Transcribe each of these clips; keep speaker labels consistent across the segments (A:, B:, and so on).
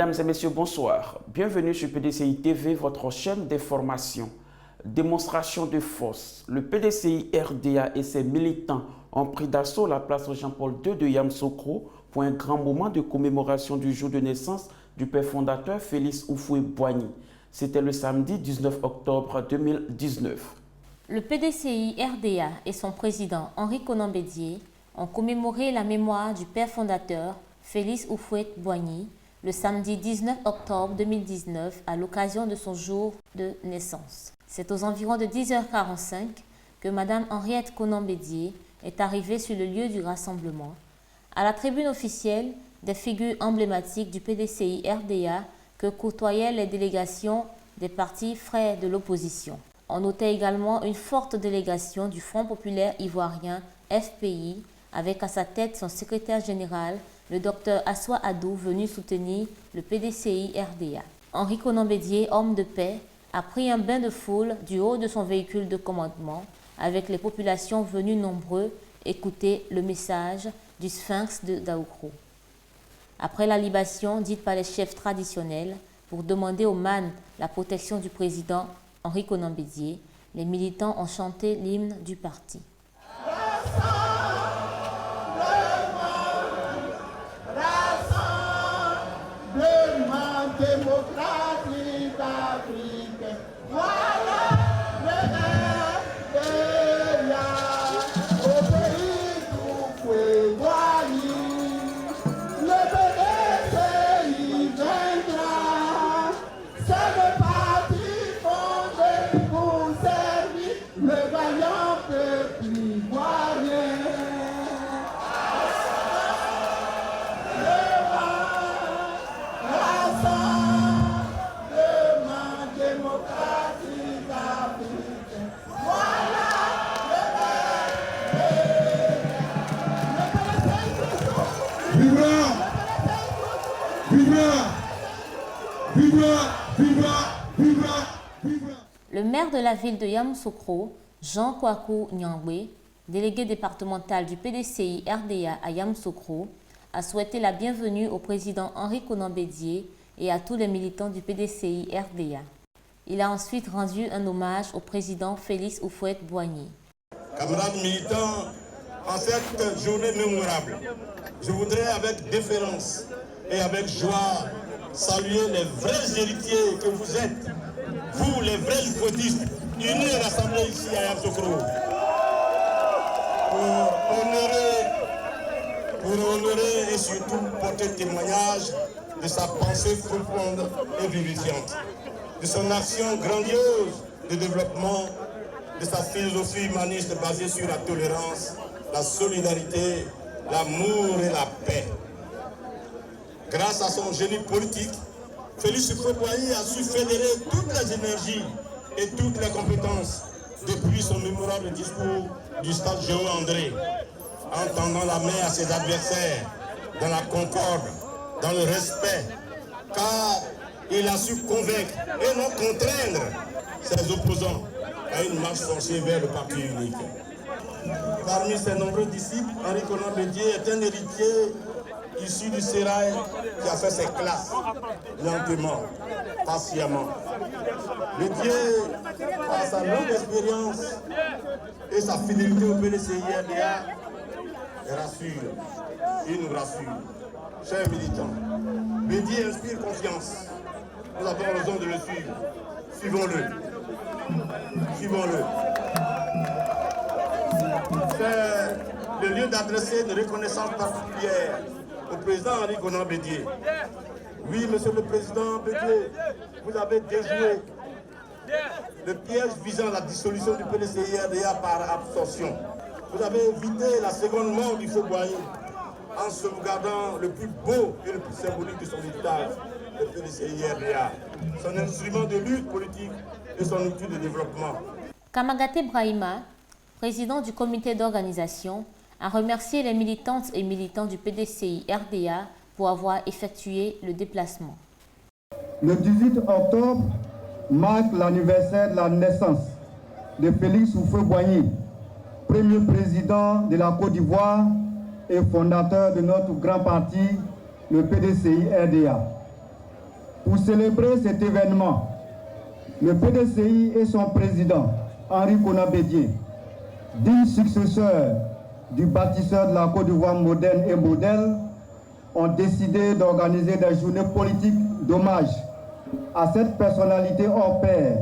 A: Mesdames et messieurs, bonsoir. Bienvenue sur PDCI TV, votre chaîne d'information. Démonstration de force. Le PDCI RDA et ses militants ont pris d'assaut la place Jean-Paul II de Yamoussoukro pour un grand moment de commémoration du jour de naissance du père fondateur Félix Houphouët-Boigny. C'était le samedi 19 octobre 2019.
B: Le PDCI RDA et son président Henri Konan Bédié ont commémoré la mémoire du père fondateur Félix Houphouët-Boigny le samedi 19 octobre 2019 à l'occasion de son jour de naissance. C'est aux environs de 10h45 que Mme Henriette Konan Bédié est arrivée sur le lieu du rassemblement. À la tribune officielle, des figures emblématiques du PDCI RDA que côtoyaient les délégations des partis frères de l'opposition. On notait également une forte délégation du Front populaire ivoirien FPI avec à sa tête son secrétaire général, le docteur Assoua Adou, venu soutenir le PDCI RDA. Henri Konan Bédié, homme de paix, a pris un bain de foule du haut de son véhicule de commandement avec les populations venues nombreux écouter le message du Sphinx de Daoukro. Après la libation dite par les chefs traditionnels pour demander aux man la protection du président Henri Konan Bédié, les militants ont chanté l'hymne du parti.
C: Démocratique d'Afrique, voilà le RDA, au pays d'Houphouët-Boigny, le PDCI vaincra, c'est le parti fondé pour servir le vaillant peuple ivoirien.
B: Le maire de la ville de Yamoussoukro, Jean Kouakou Nyangwe, délégué départemental du PDCI RDA à Yamoussoukro, a souhaité la bienvenue au président Henri Konan Bédié et à tous les militants du PDCI RDA. Il a ensuite rendu un hommage au président Félix Houphouët-Boigny.
D: Camarades militants, en cette journée mémorable, je voudrais avec déférence et avec joie saluer les vrais héritiers que vous êtes, vous les vrais houphouëtistes, unis et rassemblés ici à Yamoussoukro, pour honorer et surtout porter témoignage de sa pensée profonde et vivifiante, de son action grandiose de développement, de sa philosophie humaniste basée sur la tolérance, la solidarité, l'amour et la paix. Grâce à son génie politique, Félix Houphouët-Boigny a su fédérer toutes les énergies et toutes les compétences depuis son mémorable discours du stade Géo-André, en tendant la main à ses adversaires dans la concorde, dans le respect, car il a su convaincre et non contraindre ses opposants à une marche forcée vers le parti unique. Parmi ses nombreux disciples, Henri Konan Bédié est un héritier issu du sérail qui a fait ses classes lentement, patiemment. Bédié, par sa longue expérience et sa fidélité au PDCI RDA, rassure, il nous rassure. Chers militants, Bédié inspire confiance. Nous avons raison de le suivre. Suivons-le. Suivons-le. C'est le lieu d'adresser une reconnaissance particulière au président Henri Konan Bédié. Oui, monsieur le président Bédié, vous avez déjoué le piège visant la dissolution du PDCI RDA par absorption. Vous avez évité la seconde mort du Houphouët-Boigny en sauvegardant le plus beau et le plus symbolique de son héritage, le PDCI RDA, son instrument de lutte politique et son outil de développement.
B: Kamagaté Brahima, président du comité d'organisation, a remercié les militantes et militants du PDCI RDA pour avoir effectué le déplacement.
E: Le 18 octobre marque l'anniversaire de la naissance de Félix Houphouët-Boigny, premier président de la Côte d'Ivoire et fondateur de notre grand parti, le PDCI RDA. Pour célébrer cet événement, le PDCI et son président, Henri Konan Bédié, digne successeur du bâtisseur de la Côte d'Ivoire moderne et modèle, ont décidé d'organiser des journées politiques d'hommage à cette personnalité hors pair,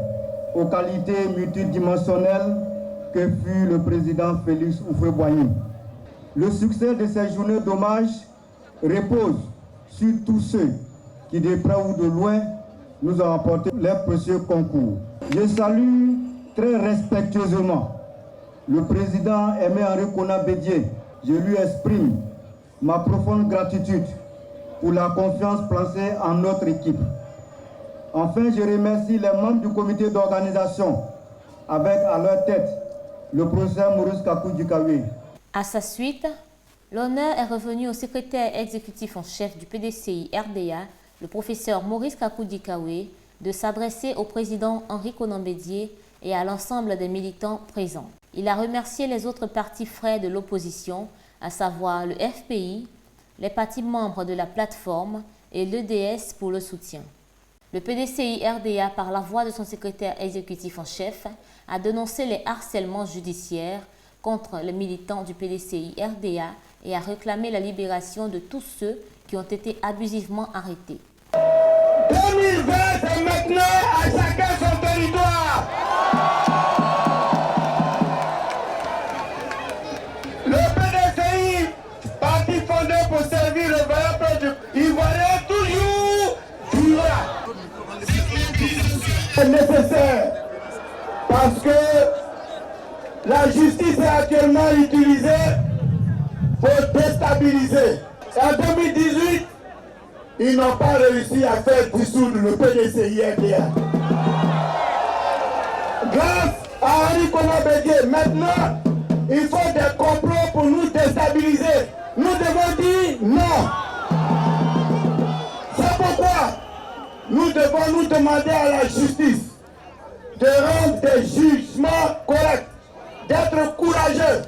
E: aux qualités multidimensionnelles que fut le président Félix Houphouët-Boigny. Le succès de ces journées d'hommage repose sur tous ceux qui, de près ou de loin, nous ont apporté leurs précieux concours. Je salue très respectueusement le président Aimé Henri Konan Bédié. Je lui exprime ma profonde gratitude pour la confiance placée en notre équipe. Enfin, je remercie les membres du comité d'organisation, avec à leur tête le professeur Maurice Kakou Dikawe.
B: À sa suite, l'honneur est revenu au secrétaire exécutif en chef du PDCI RDA, le professeur Maurice Kakou Dikawe, de s'adresser au président Henri Konan Bédié et à l'ensemble des militants présents. Il a remercié les autres partis frères de l'opposition, à savoir le FPI, les partis membres de la plateforme et l'EDS pour le soutien. Le PDCI RDA, par la voix de son secrétaire exécutif en chef, a dénoncé les harcèlements judiciaires contre les militants du PDCI RDA et a réclamé la libération de tous ceux qui ont été abusivement arrêtés.
C: 2020, c'est maintenant, à chacun son territoire. Le PDCI, parti fondé pour servir le vaillant peuple ivoirien, toujours durera. C'est nécessaire parce que la justice est actuellement utilisée pour déstabiliser. En 2018, ils n'ont pas réussi à faire dissoudre le PDCI RDA. Grâce à Henri Konan Bédié, maintenant, il faut des complots pour nous déstabiliser. Nous devons dire non. C'est pourquoi nous devons nous demander à la justice de rendre des jugements corrects, d'être courageux,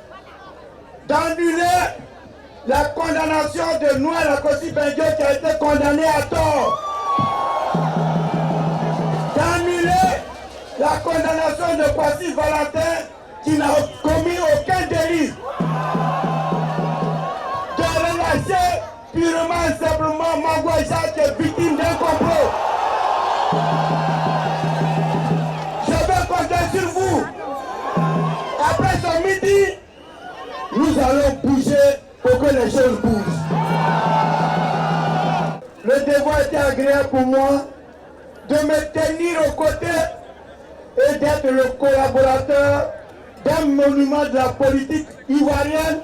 C: d'annuler la condamnation de Noël Akossi Benjo qui a été condamné à tort, d'annuler la condamnation de Kwasi Valentin qui n'a commis aucun délit, de relâcher purement et simplement Mangouaja qui est victime d'un complot. Je vais compter sur vous. Après ce midi, nous allons bouger pour que les choses bougent. Le devoir était agréable pour moi de me tenir aux côtés et d'être le collaborateur d'un monument de la politique ivoirienne,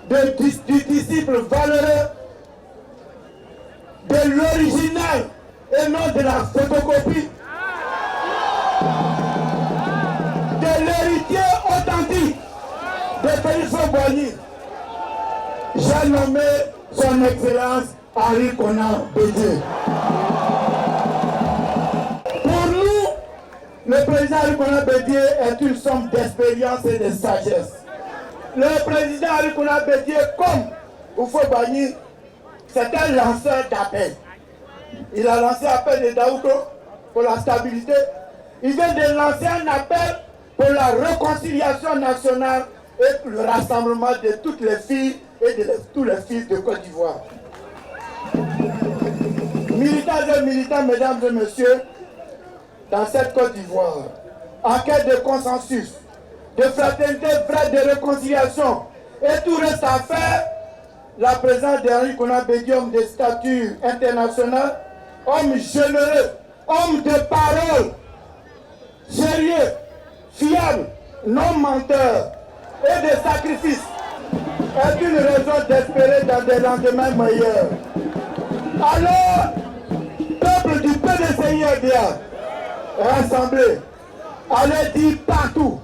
C: du disciple valeureux, de l'original et non de la photocopie, de l'héritier authentique de Félix Houphouët-Boigny. J'ai nommé son Excellence Henri Konan Bédié. Pour nous, le président Henri Konan Bédié est une somme d'expérience et de sagesse. Le président Henri Konan Bédié, comme Houphouët-Boigny, c'est un lanceur d'appel. Il a lancé appel de Daoudo pour la stabilité. Il vient de lancer un appel pour la réconciliation nationale et le rassemblement de toutes les filles et de tous les fils de Côte d'Ivoire. Militants et militants, mesdames et messieurs, dans cette Côte d'Ivoire, en quête de consensus, de fraternité vraie, de réconciliation, et tout reste à faire, la présence d'Henri Konan Bédié, homme de stature internationale, homme généreux, homme de parole, sérieux, fiable, non menteur et de sacrifice, est une raison d'espérer dans des lendemains meilleurs. Alors, peuple du PDCI RDA, rassemblés, allez dire partout,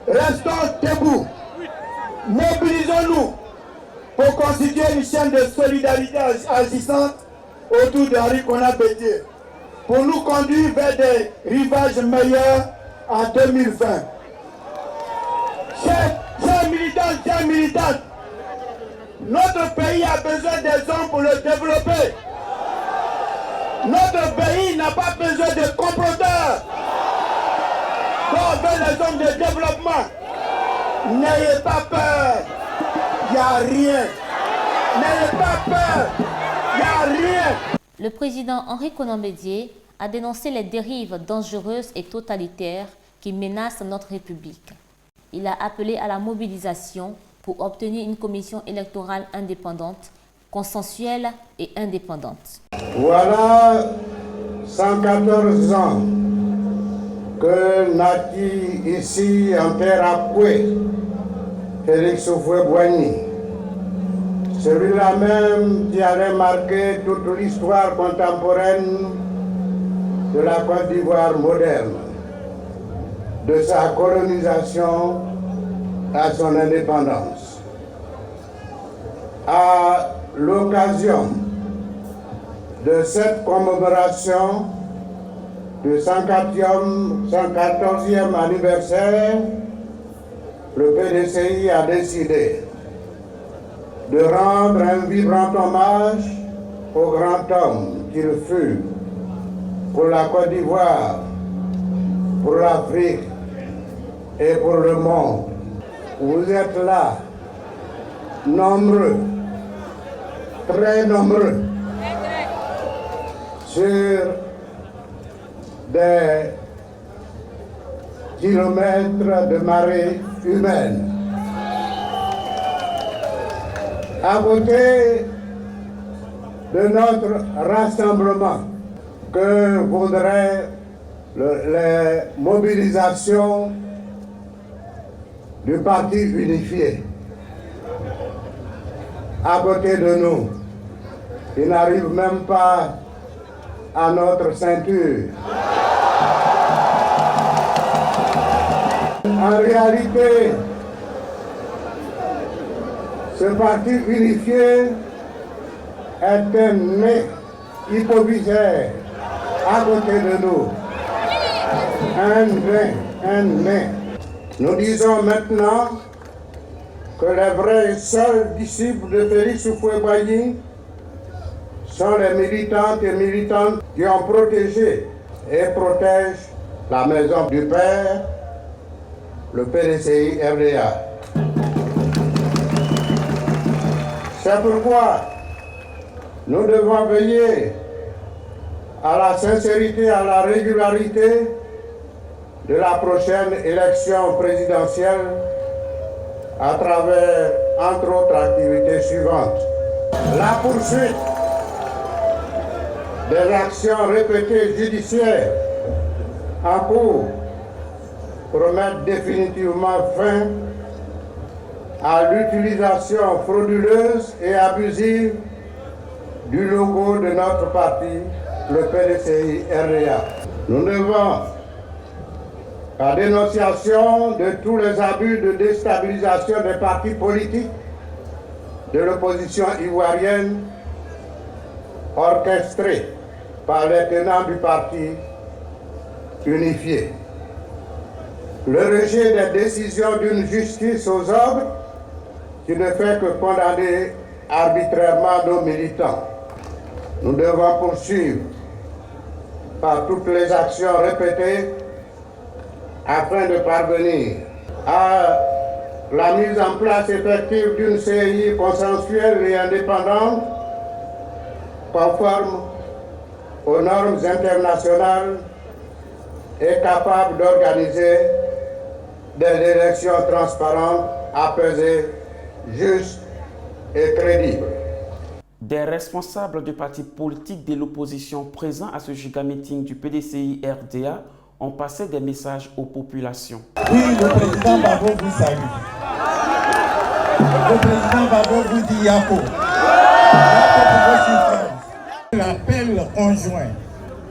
C: restons debout, mobilisons-nous pour constituer une chaîne de solidarité agissante autour d'Henri Konan Bédié, pour nous conduire vers des rivages meilleurs en 2020. Chers militants, chers militantes, notre pays a besoin des hommes pour le développer. Notre pays n'a pas besoin de comploteurs. Quand on veut les hommes de développement, n'ayez pas peur, il n'y a rien. N'ayez pas peur, il n'y a rien.
B: Le président Henri Konan Bédié a dénoncé les dérives dangereuses et totalitaires qui menacent notre République. Il a appelé à la mobilisation pour obtenir une commission électorale indépendante, consensuelle et indépendante.
C: Voilà 114 ans que naquit ici en terre Apoué, Félix Houphouët-Boigny. Celui-là même qui allait marquer toute l'histoire contemporaine de la Côte d'Ivoire moderne, de sa colonisation à son indépendance. À l'occasion de cette commémoration du 114e anniversaire, le PDCI a décidé de rendre un vibrant hommage au grand homme qu'il fut pour la Côte d'Ivoire, pour l'Afrique et pour le monde. Vous êtes là, nombreux, très nombreux, sur des kilomètres de marée humaine. À côté de notre rassemblement que voudrait les mobilisations du parti unifié. À côté de nous, il n'arrive même pas à notre ceinture. En réalité, ce parti unifié est un nez hypovisère à côté de nous. Un nez. Nous disons maintenant que les vrais seuls disciples de Félix Houphouët-Boigny sont les militantes et militants qui ont protégé et protègent la maison du Père, le PDCI RDA. C'est pourquoi nous devons veiller à la sincérité, à la régularité de la prochaine élection présidentielle à travers, entre autres activités suivantes, la poursuite des actions répétées judiciaires en cours pour mettre définitivement fin à l'utilisation frauduleuse et abusive du logo de notre parti, le PDCI RDA. Nous devons la dénonciation de tous les abus de déstabilisation des partis politiques de l'opposition ivoirienne orchestrés par les tenants du parti unifié. Le rejet des décisions d'une justice aux ordres qui ne fait que condamner arbitrairement nos militants. Nous devons poursuivre par toutes les actions répétées afin de parvenir à la mise en place effective d'une CEI consensuelle et indépendante, conforme aux normes internationales et capable d'organiser des élections transparentes, apaisées, justes et crédibles.
A: Des responsables du parti politique de l'opposition présents à ce giga-meeting du PDCI RDA ont passé des messages aux populations.
F: Oui, le président Babo vous salue. Le président Babo vous dit Yako. L'appel conjoint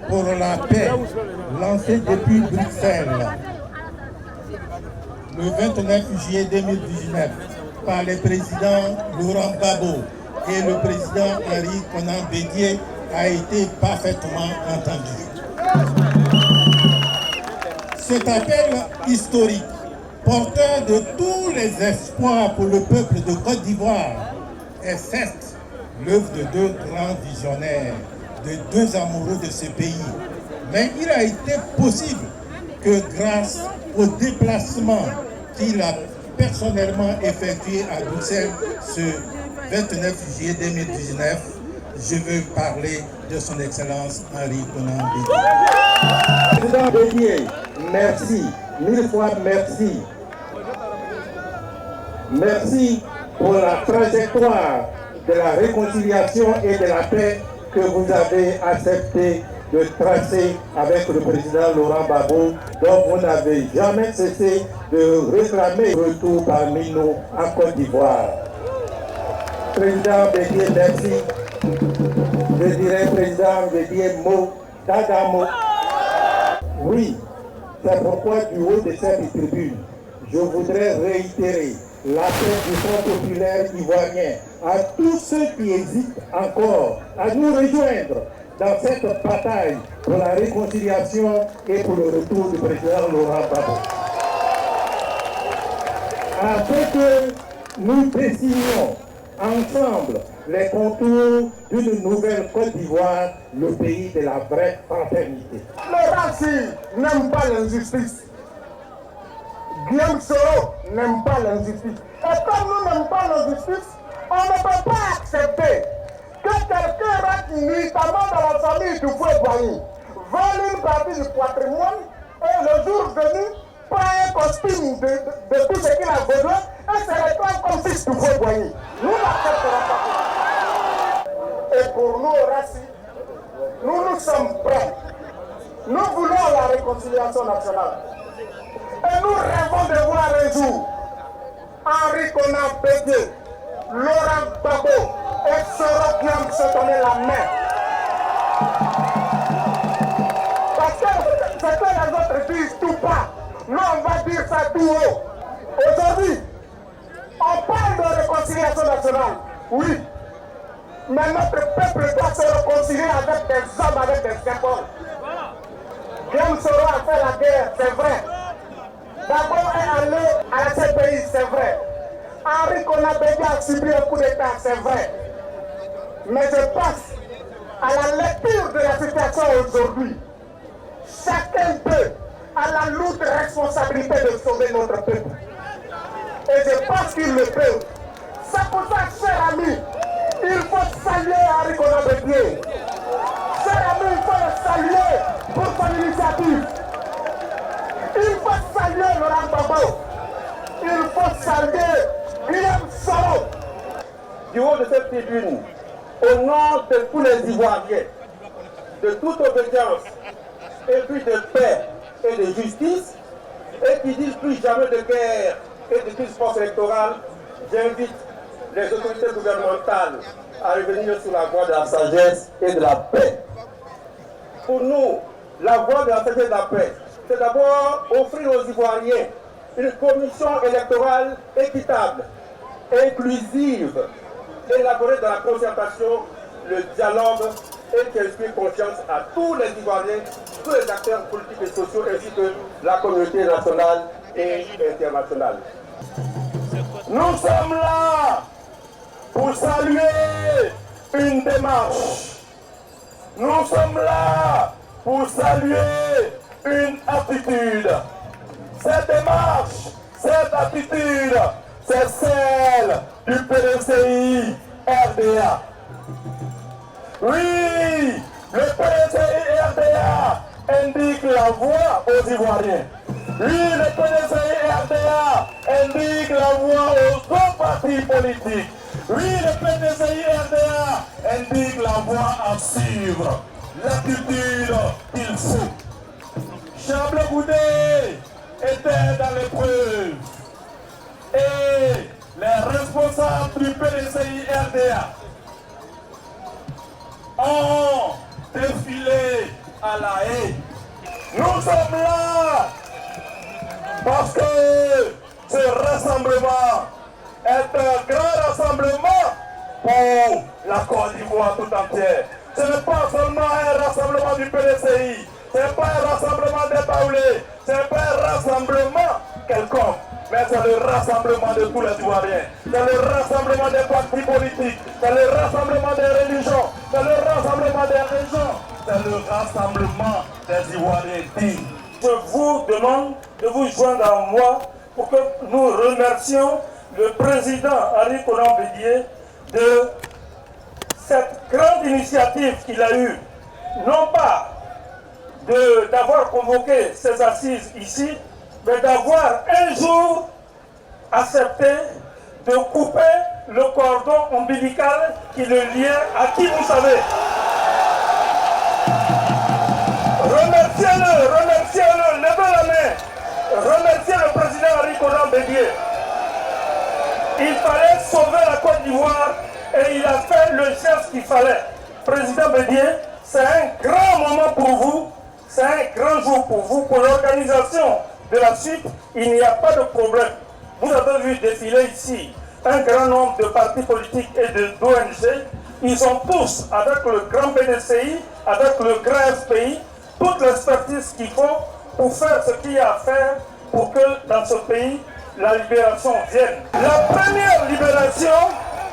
F: pour la paix lancé depuis Bruxelles le 29 juillet 2019 par le président Laurent Gbagbo et le président Henri Konan Bédié a été parfaitement entendu. Cet appel historique, porteur de tous les espoirs pour le peuple de Côte d'Ivoire, est certes l'œuvre de deux grands visionnaires de deux amoureux de ce pays. Mais il a été possible que grâce au déplacement qu'il a personnellement effectué à Bruxelles ce 29 juillet 2019, je veux parler de son Excellence Henri Konan Bédié.
C: Président Bédié, merci, 1000 fois merci. Merci pour la trajectoire de la réconciliation et de la paix que vous avez accepté de tracer avec le président Laurent Gbagbo, dont vous n'avez jamais cessé de réclamer le retour parmi nous en Côte d'Ivoire. Président Bédié, merci. Je dirais président Bédié mot, Dagamo. Oui, c'est pourquoi du haut de cette tribune, je voudrais réitérer l'appel du Front populaire ivoirien à tous ceux qui hésitent encore à nous rejoindre dans cette bataille pour la réconciliation et pour le retour du président Laurent Gbagbo. Afin que nous dessinions ensemble les contours d'une nouvelle Côte d'Ivoire, le pays de la vraie fraternité. Le racisme n'aime pas l'injustice. Guillaume Soro n'aime pas l'injustice. Et comme nous n'aimons pas l'injustice, on ne peut pas accepter que quelqu'un rate nuitamment dans la famille du Houphouët-Boigny, vole une partie du patrimoine et le jour venu, prend un costume de tout ce qu'il a besoin et se réclame comme fils du Houphouët-Boigny. Nous n'accepterons pas. Et pour nous, racistes, nous sommes prêts. Nous voulons la réconciliation nationale. Et nous rêvons de voir un jour Henri Konan Bédié, Laurent Gbagbo et Soro Guillaume se donner la main. Parce que ce que les autres disent tout bas, nous on va dire ça tout haut. Aujourd'hui, on parle de réconciliation nationale, oui, mais notre peuple doit se réconcilier avec des hommes, avec des symboles. Guillaume Soro a fait la guerre, c'est vrai. Gbagbo est allé à la CPI, c'est vrai. Henri Konan Bédié a subi un coup d'État, c'est vrai. Mais je passe à la lecture de la situation aujourd'hui. Chacun peut, à la lourde responsabilité de sauver notre peuple. Et je pense qu'il le peut. C'est pour ça, chers amis, il faut saluer Henri Konan Bédié. Chers amis, il faut le saluer pour son initiative. Il faut saluer Laurent Gbagbo. Il faut saluer Guillaume Soro. Du haut de cette tribune, au nom de tous les Ivoiriens, de toute obédience, et puis de paix et de justice, et qui disent plus jamais de guerre et de force électorale, j'invite les autorités gouvernementales à revenir sur la voie de la sagesse et de la paix. Pour nous, la voie de la sagesse et de la paix, c'est d'abord offrir aux Ivoiriens une commission électorale équitable, inclusive, élaborée dans la concertation, le dialogue et qui inspire confiance à tous les Ivoiriens, tous les acteurs politiques et sociaux, ainsi que la communauté nationale et internationale. Nous sommes là pour saluer une démarche. Nous sommes là pour saluer une attitude. Cette démarche, cette attitude, c'est celle du PDCI RDA. Oui, le PDCI RDA indique la voie aux Ivoiriens. Oui, le PDCI RDA indique la voie aux autres partis politiques. Oui, le PDCI RDA indique la voie à suivre, l'attitude qu'il faut. Charles Goudé était dans l'épreuve et les responsables du PDCI RDA ont défilé à la haie. Nous sommes là parce que ce rassemblement est un grand rassemblement pour la Côte d'Ivoire tout entière. Ce n'est pas seulement un rassemblement du PDCI, ce n'est pas un rassemblement des Baoulés, ce n'est pas un rassemblement quelconque, mais c'est le rassemblement de tous les Ivoiriens. C'est le rassemblement des partis politiques, c'est le rassemblement des religions, c'est le rassemblement des régions, c'est le rassemblement des Ivoiriens dignes. Je vous demande de vous joindre à moi pour que nous remercions le président Henri Konan Bédié de cette grande initiative qu'il a eue, non pas d'avoir convoqué ces assises ici, mais d'avoir un jour accepté de couper le cordon ombilical qui le liait à qui vous savez. Remerciez-le, levez la main. Remerciez le président Henri Konan Bédié. Il fallait sauver la Côte d'Ivoire et il a fait le geste qu'il fallait. Président Bédié, c'est un grand moment pour vous, c'est un grand jour pour vous, pour l'organisation de la suite, il n'y a pas de problème. Vous avez vu défiler ici un grand nombre de partis politiques et d'ONG. Ils ont tous, avec le grand PDCI, avec le grand FPI, toute l'expertise qu'il faut pour faire ce qu'il y a à faire pour que dans ce pays, la libération vienne. La première libération,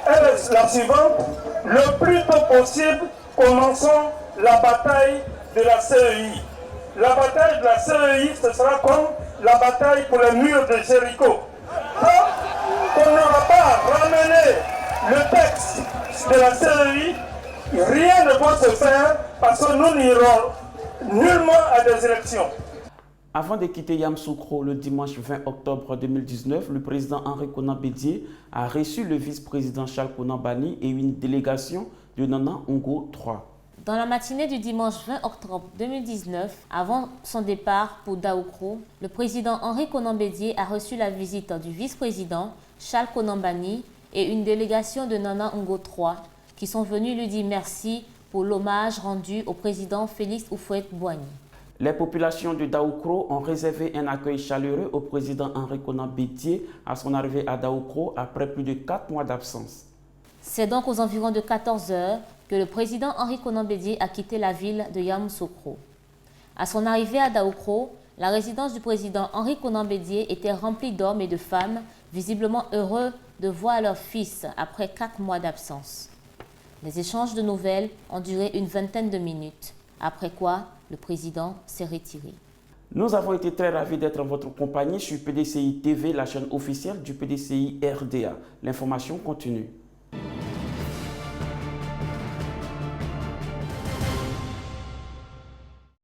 C: elle est la suivante. Le plus tôt possible, commençons la bataille de la CEI. La bataille de la CEI, ce sera comme la bataille pour les murs de Jéricho. Tant qu'on n'aura pas ramené le texte de la CEI, rien ne va se faire parce que nous n'irons nullement à des élections.
A: Avant de quitter Yamoussoukro le dimanche 20 octobre 2019, le président Henri Konan Bédié a reçu le vice-président Charles Konan Banny et une délégation de Nana Ngo 3.
B: Dans la matinée du dimanche 20 octobre 2019, avant son départ pour Daoukro, le président Henri Konan Bédié a reçu la visite du vice-président Charles Konan Banny et une délégation de Nana Ngo 3 qui sont venus lui dire merci pour l'hommage rendu au président Félix Houphouët-Boigny.
A: Les populations de Daoukro ont réservé un accueil chaleureux au président Henri Konan Bédié à son arrivée à Daoukro après plus de 4 mois d'absence.
B: C'est donc aux environs de 14 heures que le président Henri Konan Bédié a quitté la ville de Yamoussoukro. À son arrivée à Daoukro, la résidence du président Henri Konan Bédié était remplie d'hommes et de femmes, visiblement heureux de voir leur fils après 4 mois d'absence. Les échanges de nouvelles ont duré une vingtaine de minutes, après quoi le président s'est retiré.
A: Nous avons été très ravis d'être en votre compagnie sur PDCI TV, la chaîne officielle du PDCI RDA. L'information continue.